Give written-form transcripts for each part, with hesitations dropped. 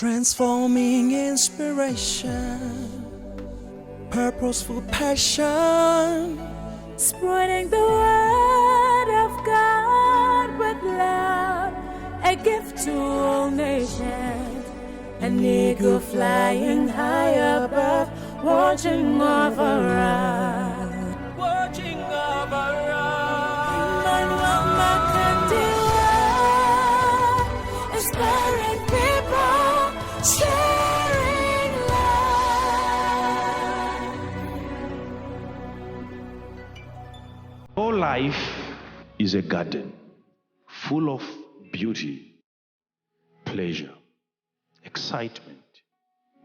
Transforming inspiration, purposeful passion, spreading the word of God with love, a gift to all nations, an eagle flying high above, watching over us, watching over us. Emmanuel Makandiwa, inspiring people, sharing love. Your life is a garden full of beauty, pleasure, excitement,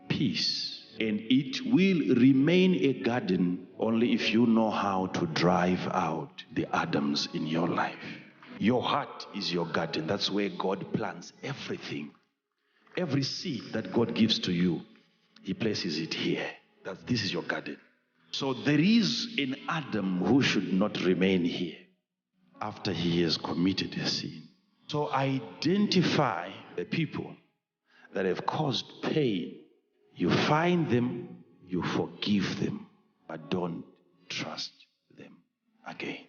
peace, and it will remain a garden only if you know how to drive out the Adams in your life. Your heart is your garden. That's where God plants everything. Every seed that God gives to you, He places it here. This is your garden. So there is an Adam who should not remain here after he has committed a sin. So identify the people that have caused pain. You find them, you forgive them, but don't trust them again.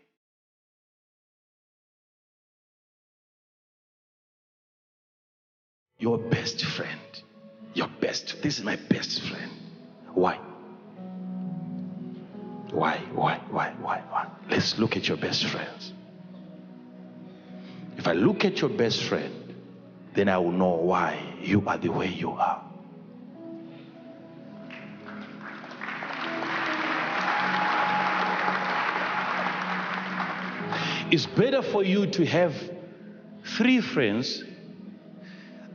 Your best friend, this is my best friend. Why? Why? Let's look at your best friends. If I look at your best friend, then I will know why you are the way you are. It's better for you to have 3 friends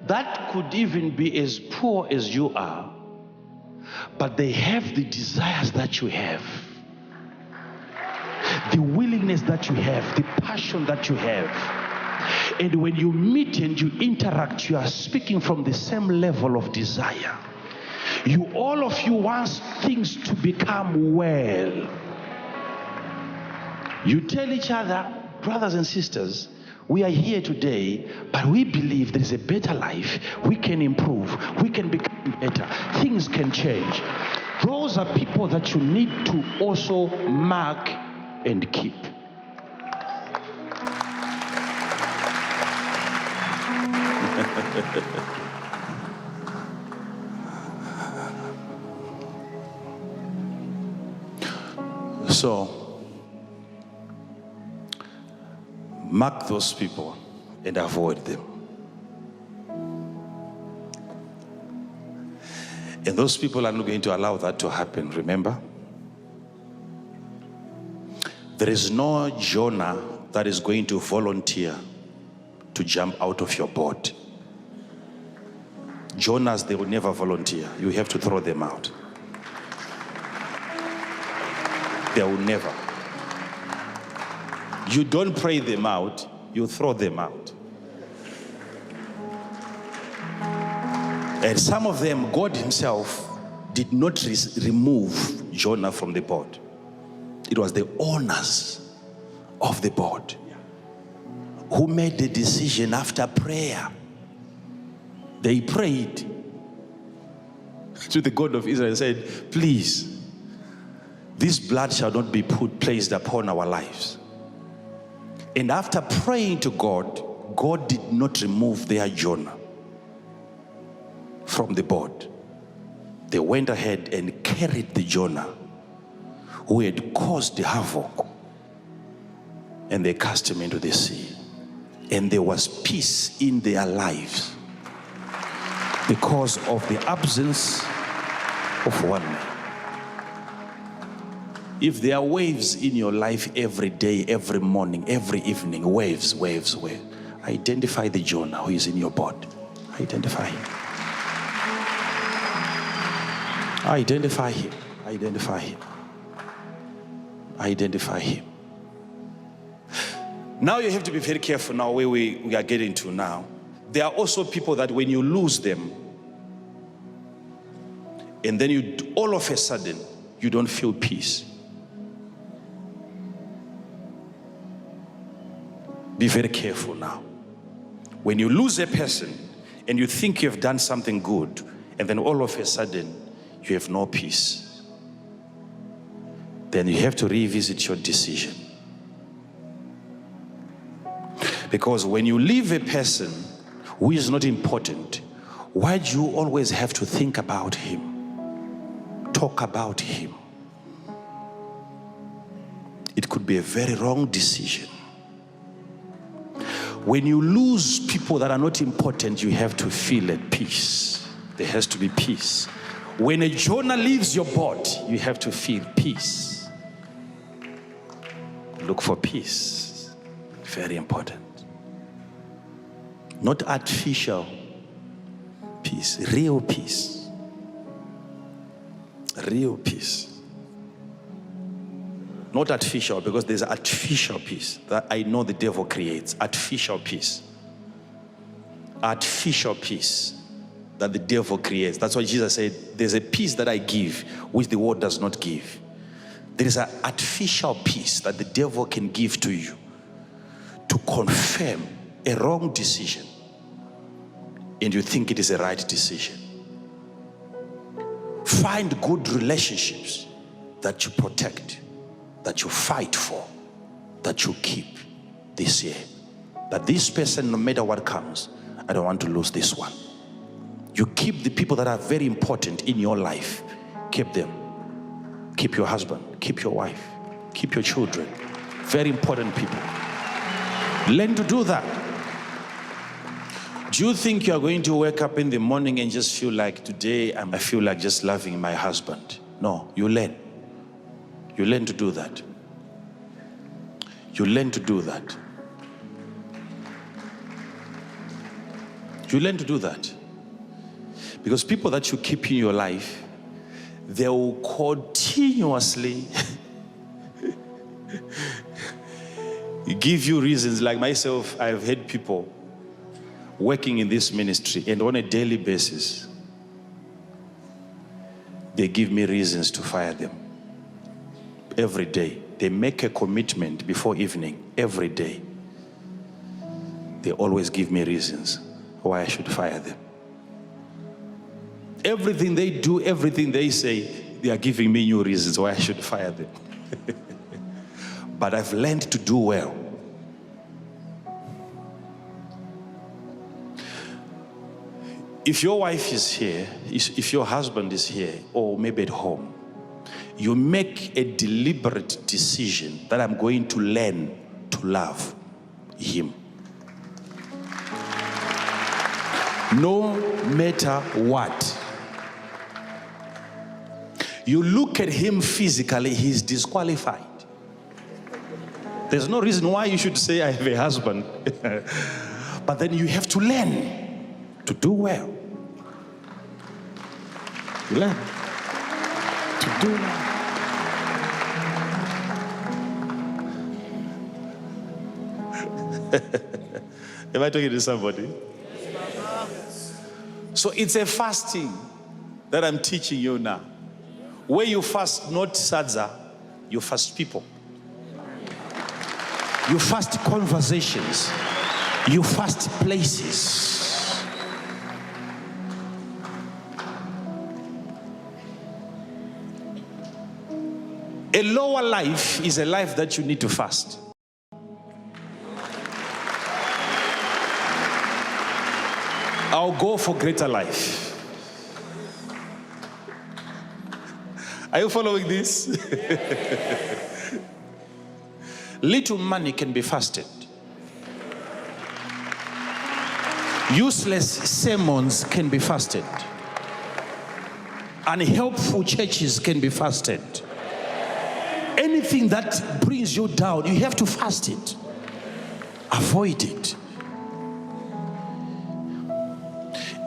that could even be as poor as you are, but they have the desires that you have, the willingness that you have, the passion that you have. And when you meet and you interact, you are speaking from the same level of desire. All of you want things to become well. You tell each other, brothers and sisters, we are here today, but we believe there is a better life. We can improve. We can become better. Things can change. Those are people that you need to also mark and keep. So, mark those people and avoid them. And those people are not going to allow that to happen, remember? There is no Jonah that is going to volunteer to jump out of your boat. Jonahs, they will never volunteer. You have to throw them out. They will never. You don't pray them out, you throw them out. And some of them, God himself did not remove Jonah from the boat. It was the owners of the boat who made the decision after prayer. They prayed to the God of Israel and said, please, this blood shall not be placed upon our lives. And after praying to God, God did not remove their Jonah from the boat. They went ahead and carried the Jonah who had caused the havoc, and they cast him into the sea. And there was peace in their lives because of the absence of one man. If there are waves in your life every day, every morning, every evening, waves, identify the Jonah who is in your boat. Identify him. Identify him. Identify him. Identify him. Now you have to be very careful now where we are getting to now. There are also people that when you lose them, and then you all of a sudden, you don't feel peace. Be very careful now. When you lose a person and you think you have done something good, and then all of a sudden you have no peace, then you have to revisit your decision. Because when you leave a person who is not important, why do you always have to think about him, talk about him? It could be a very wrong decision. When you lose people that are not important, you have to feel at peace. There has to be peace. When a Jonah leaves your boat, you have to feel peace. Look for peace. Very important. Not artificial peace, real peace. Real peace. Not artificial, because there's artificial peace that I know the devil creates. Artificial peace. Artificial peace that the devil creates. That's why Jesus said, there's a peace that I give, which the world does not give. There is an artificial peace that the devil can give to you to confirm a wrong decision, and you think it is a right decision. Find good relationships that you protect, that you fight for, that you keep this year. That this person, no matter what comes, I don't want to lose this one. You keep the people that are very important in your life. Keep them. Keep your husband, keep your wife, keep your children. Very important people. Learn to do that. Do you think you are going to wake up in the morning and just feel like, today I feel like just loving my husband? No, you learn. You learn to do that. You learn to do that. You learn to do that. Because people that you keep in your life, they will continuously give you reasons. Like myself, I've had people working in this ministry, and on a daily basis, they give me reasons to fire them. Every day. They make a commitment before evening. Every day. They always give me reasons why I should fire them. Everything they do, everything they say, they are giving me new reasons why I should fire them. But I've learned to do well. If your wife is here, if your husband is here, or maybe at home, you make a deliberate decision that I'm going to learn to love him. No matter what. You look at him physically, he's disqualified. There's no reason why you should say, I have a husband. But then you have to learn to do well. Learn to do well. Am I talking to somebody? So it's a fasting that I'm teaching you now. Where you fast not sadza, you fast people. You fast conversations. You fast places. A lower life is a life that you need to fast. I'll go for greater life. Are you following this? Little money can be fasted. Useless sermons can be fasted. Unhelpful churches can be fasted. Anything that brings you down, you have to fast it. Avoid it.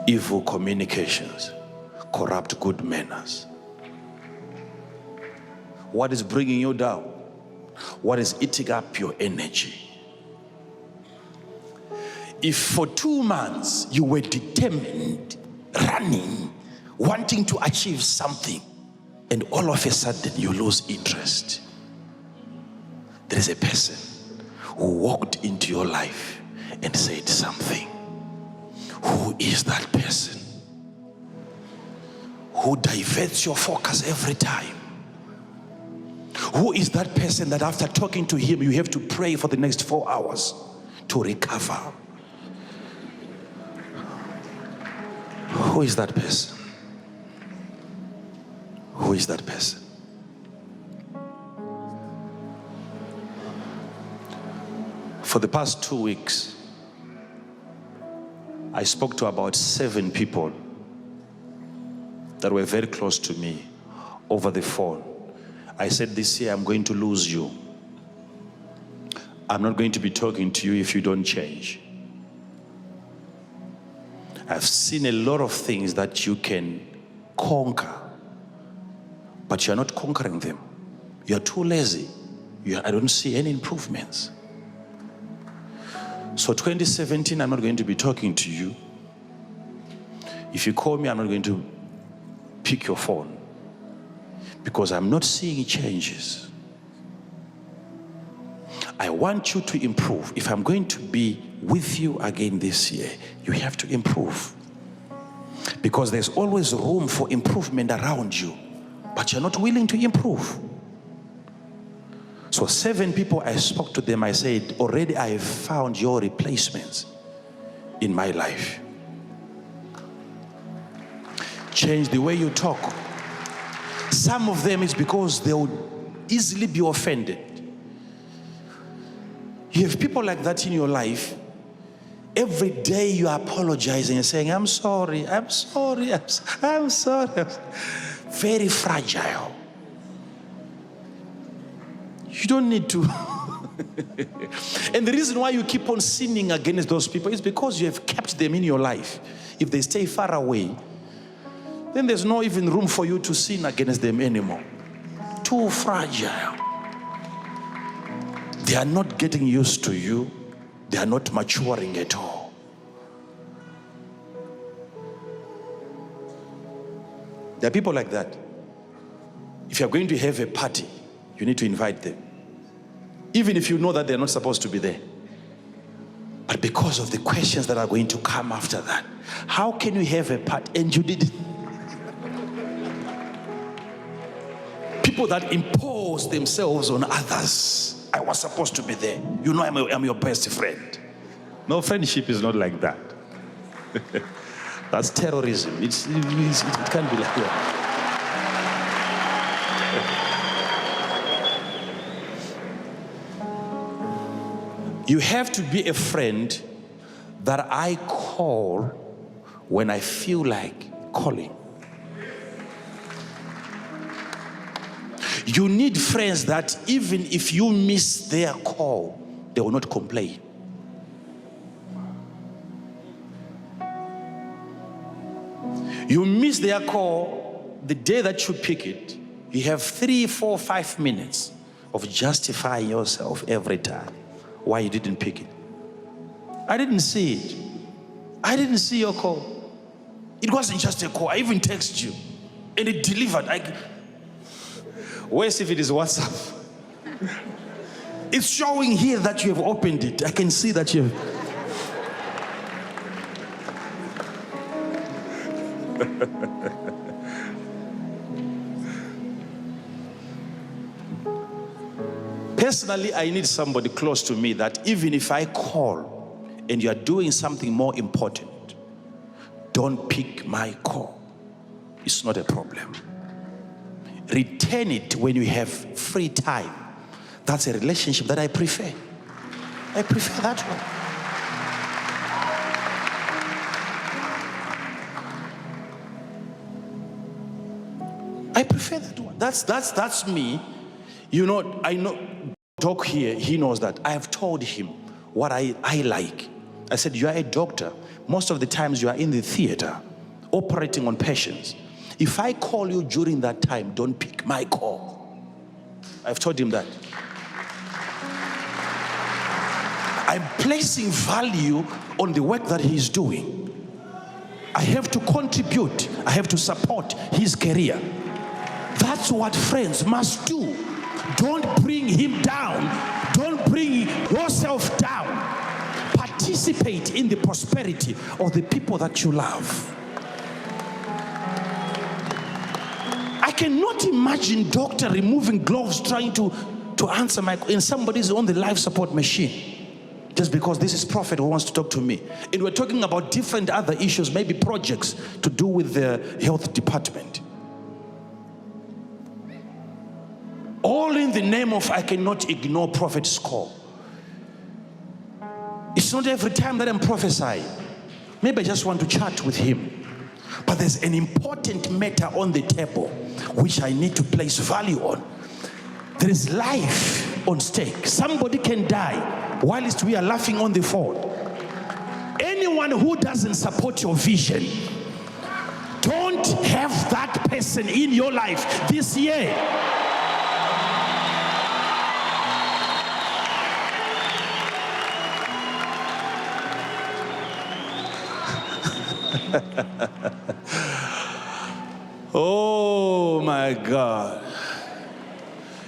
Evil communications corrupt good manners. What is bringing you down? What is eating up your energy? If for 2 months you were determined, running, wanting to achieve something, and all of a sudden you lose interest, there is a person who walked into your life and said something, Who is that person who diverts your focus every time? Who is that person that after talking to him, you have to pray for the next 4 hours to recover? Who is that person? Who is that person? For the past 2 weeks, I spoke to about 7 people that were very close to me over the phone. I said, this year I'm going to lose you. I'm not going to be talking to you if you don't change. I've seen a lot of things that you can conquer, but you're not conquering them. You're too lazy. I don't see any improvements. So 2017, I'm not going to be talking to you. If you call me, I'm not going to pick your phone because I'm not seeing changes. I want you to improve. If I'm going to be with you again this year, you have to improve. Because there's always room for improvement around you, but you're not willing to improve. So 7 people, I spoke to them. I said, already I have found your replacements in my life. Change the way you talk. Some of them is because they would easily be offended. You have people like that in your life. Every day you are apologizing and saying, I'm sorry, I'm sorry, I'm sorry. Very fragile. You don't need to. And the reason why you keep on sinning against those people is because you have kept them in your life. If they stay far away, then there's no even room for you to sin against them anymore. Too fragile. They are not getting used to you. They are not maturing at all. There are people like that. If you're going to have a party, you need to invite them. Even if you know that they're not supposed to be there. But because of the questions that are going to come after that, how can you have a party and you didn't? People that impose themselves on others. I was supposed to be there. You know I'm your best friend. No, friendship is not like that. That's terrorism. It can't be like that. You have to be a friend that I call when I feel like calling. You need friends that even if you miss their call, they will not complain. You miss their call, the day that you pick it, you have 3, 4, 5 minutes of justifying yourself every time why you didn't pick it. I didn't see it. I didn't see your call. It wasn't just a call. I even texted you and it delivered. Worse if it is WhatsApp. It's showing here that you have opened it. I can see that you have. Personally, I need somebody close to me that even if I call and you are doing something more important, don't pick my call. It's not a problem. Return it when you have free time. That's a relationship that I prefer. I prefer that one. I prefer that one. That's me. You know, I know, Doc here, he knows that. I have told him what I like. I said, you are a doctor. Most of the times you are in the theater, operating on patients. If I call you during that time, don't pick my call. I've told him that. I'm placing value on the work that he's doing. I have to contribute. I have to support his career. That's what friends must do. Don't bring him down. Don't bring yourself down. participate in the prosperity of the people that you love. I cannot imagine doctor removing gloves trying to answer my, and somebody's on the life support machine. Just because this is prophet who wants to talk to me. And we're talking about different other issues, maybe projects to do with the health department. All in the name of, I cannot ignore prophet's call. It's not every time that I'm prophesying. Maybe I just want to chat with him. But there's an important matter on the table which I need to place value on. There is life on stake. Somebody can die whilst we are laughing on the phone. Anyone who doesn't support your vision, don't have that person in your life this year. Oh my God.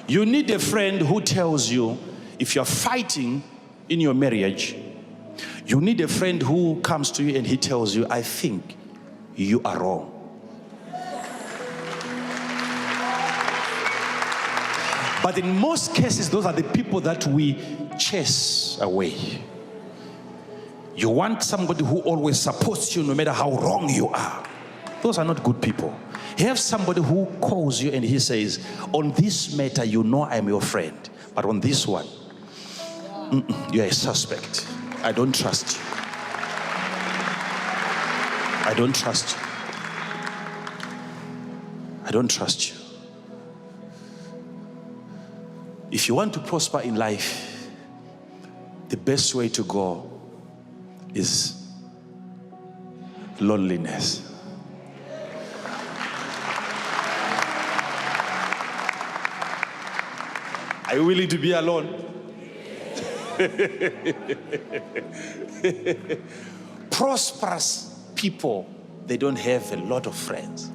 You need a friend who tells you if you're fighting in your marriage, you need a friend who comes to you and he tells you, I think you are wrong. But in most cases, those are the people that we chase away. You want somebody who always supports you no matter how wrong you are. Those are not good people. You have somebody who calls you and he says, on this matter, you know I'm your friend. But on this one, you're a suspect. I don't trust you. I don't trust you. I don't trust you. If you want to prosper in life, the best way to go is loneliness. Are you willing to be alone? Prosperous people, they don't have a lot of friends.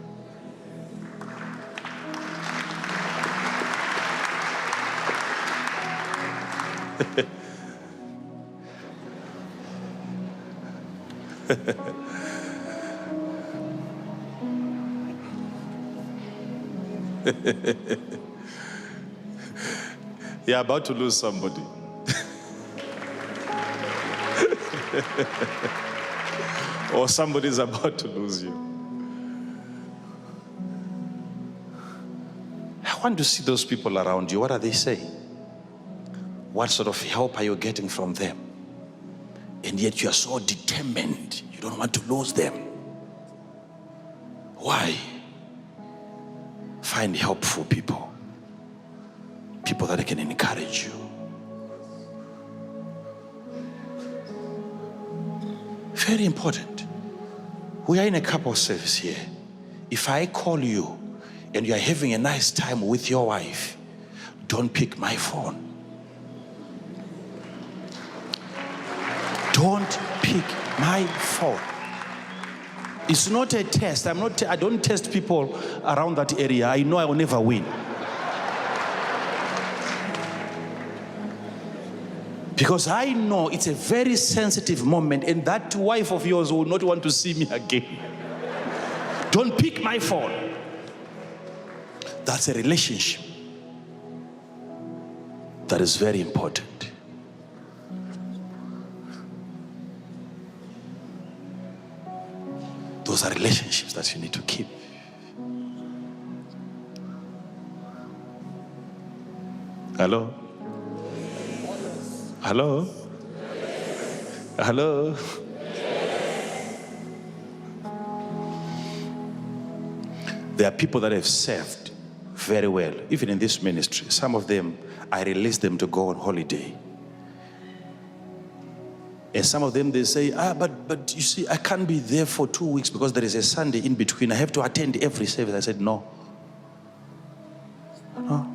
You're about to lose somebody. Or somebody's about to lose you. I want to see those people around you. What are they saying? What sort of help are you getting from them? And yet you are so determined. You don't want to lose them. Why? Find helpful people. People that can encourage you. Very important. We are in a couple service here. If I call you and you are having a nice time with your wife, don't pick my phone. Don't pick my phone. It's not a test. I don't test people around that area. I know I will never win. Because I know it's a very sensitive moment and that wife of yours will not want to see me again. Don't pick my phone. That's a relationship that is very important. Those are relationships that you need to keep. Hello? Hello? Hello? There are people that have served very well, even in this ministry. Some of them, I release them to go on holiday. And some of them, they say, but you see, I can't be there for 2 weeks because there is a Sunday in between. I have to attend every service. I said, no. No.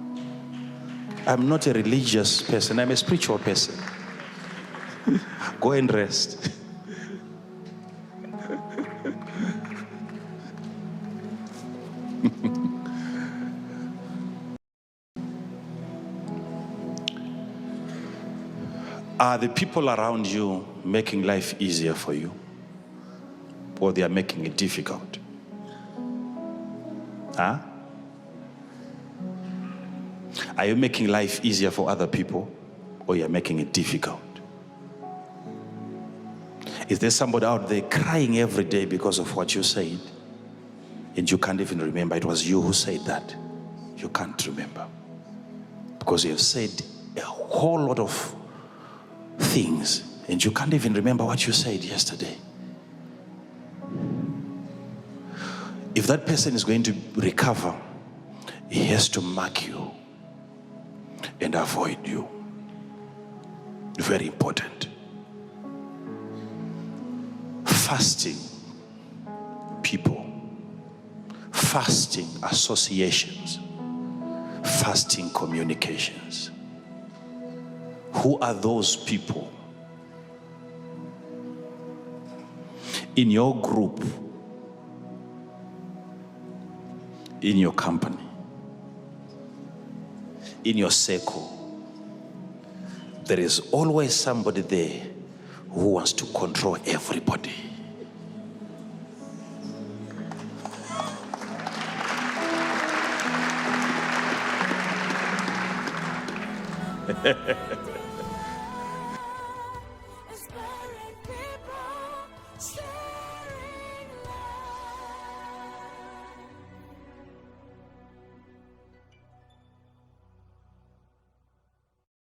I'm not a religious person. I'm a spiritual person. Go and rest. Are the people around you making life easier for you? Or they are making it difficult? Huh? Are you making life easier for other people, or you're making it difficult? Is there somebody out there crying every day because of what you said, and you can't even remember it was you who said that? You can't remember because you have said a whole lot of things and you can't even remember what you said yesterday. If that person is going to recover, he has to mark you and avoid you. Very important. Fasting people, fasting associations, fasting communications. Who are those people in your group, in your company, in your circle? There is always somebody there who wants to control everybody.